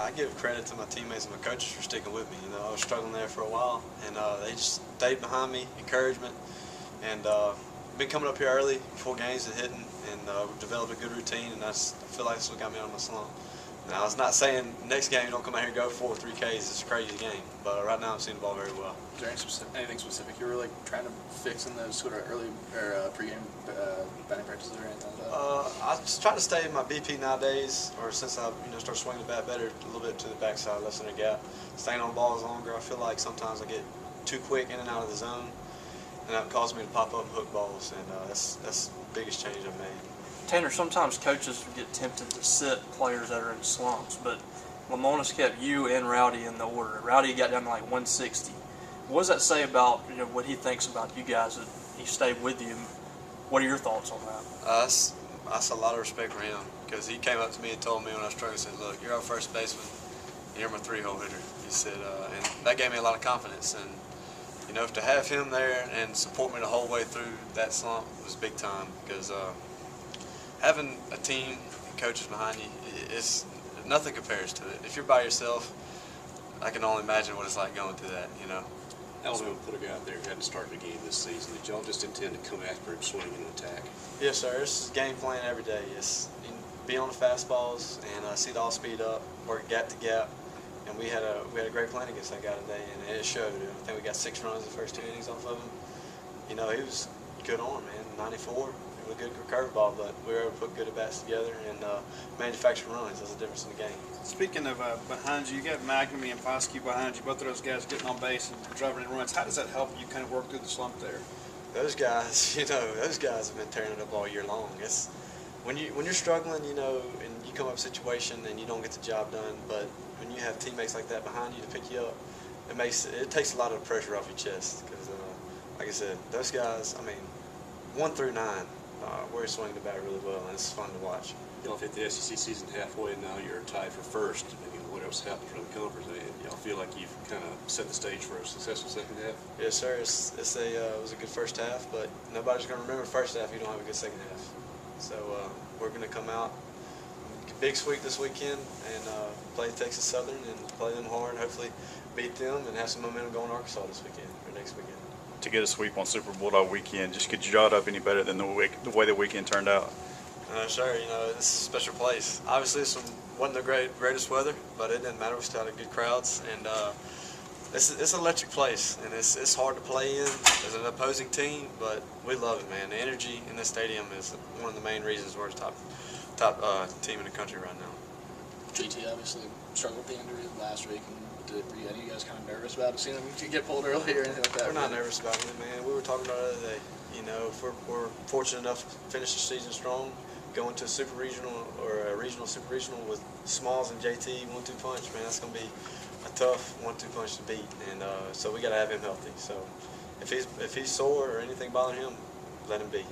I give credit to my teammates and my coaches for sticking with me. You know, I was struggling there for a while, and they just stayed behind me, encouragement, and been coming up here early before games and hitting, and we've developed a good routine, and I feel like that's what got me out of my slump. Now, it's not saying next game don't come out here and go 4 or 3 Ks. It's a crazy game, but right now I'm seeing the ball very well. Is there anything specific you were like trying to fix in those sort of early or pregame batting practices or anything like that? I just try to stay in my BP nowadays, or since I started swinging the bat better a little bit to the backside, less center gap, staying on the balls longer. I feel like sometimes I get too quick in and out of the zone, and that caused me to pop up and hook balls, and that's the biggest change I've made. Tanner, sometimes coaches get tempted to sit players that are in slumps, but Lamona's kept you and Rowdy in the order. Rowdy got down to like 160. What does that say about what he thinks about you guys, that he stayed with you? What are your thoughts on that? That's a lot of respect for him, because he came up to me and told me when I was struggling, he said, "Look, you're our first baseman, you're my 3-hole hitter." He said, and that gave me a lot of confidence. And to have him there and support me the whole way through that slump was big time, because having a team and coaches behind you, nothing compares to it. If you're by yourself, I can only imagine what it's like going through that. How was going to put a guy out there who hadn't started a game this season? Did y'all just intend to come after him, swing and attack? Yes, sir. This is game plan every day. It's be on the fastballs and see it all speed up, work gap to gap. And we had a great plan against that guy today, and it showed. I think we got 6 runs the first 2 innings off of him. He was good on, man. 94. A good curveball, but we were able to put good at-bats together and manufacture runs. That's the difference in the game. Speaking of behind you, you got McNamee and Foscue behind you, both of those guys getting on base and driving in runs. How does that help you kind of work through the slump there? Those guys, those guys have been tearing it up all year long. It's when you're struggling, and you come up with a situation and you don't get the job done, but when you have teammates like that behind you to pick you up, it takes a lot of the pressure off your chest. Because, like I said, those guys, 1 through 9. We're swinging the bat really well, and it's fun to watch. Y'all hit the SEC season halfway, and now you're tied for first. What else happened from the conference? Y'all feel like you've kind of set the stage for a successful second half? Yes, sir. It was a good first half, but nobody's going to remember first half if you don't have a good second half. So we're going to come out, big sweep this weekend, and play Texas Southern and play them hard, and hopefully beat them and have some momentum going to Arkansas this weekend or next weekend. To get a sweep on Super Bulldog weekend, just could you draw it up any better than the way the weekend turned out? Sure. This is a special place. Obviously, this wasn't the greatest weather, but it didn't matter. We still had good crowds, and it's an electric place, and it's hard to play in as an opposing team, but we love it, man. The energy in this stadium is one of the main reasons we're the top team in the country right now. GT obviously struggled with the injury last week. Were you guys kind of nervous about seeing them get pulled early or anything like that? We're not nervous about it, man. We were talking about it the other day. If we're fortunate enough to finish the season strong, going to a super regional or a regional super regional with Smalls and JT 1-2 punch, man, that's going to be a tough 1-2 punch to beat. And so we got to have him healthy. So if he's sore or anything bothering him, let him be.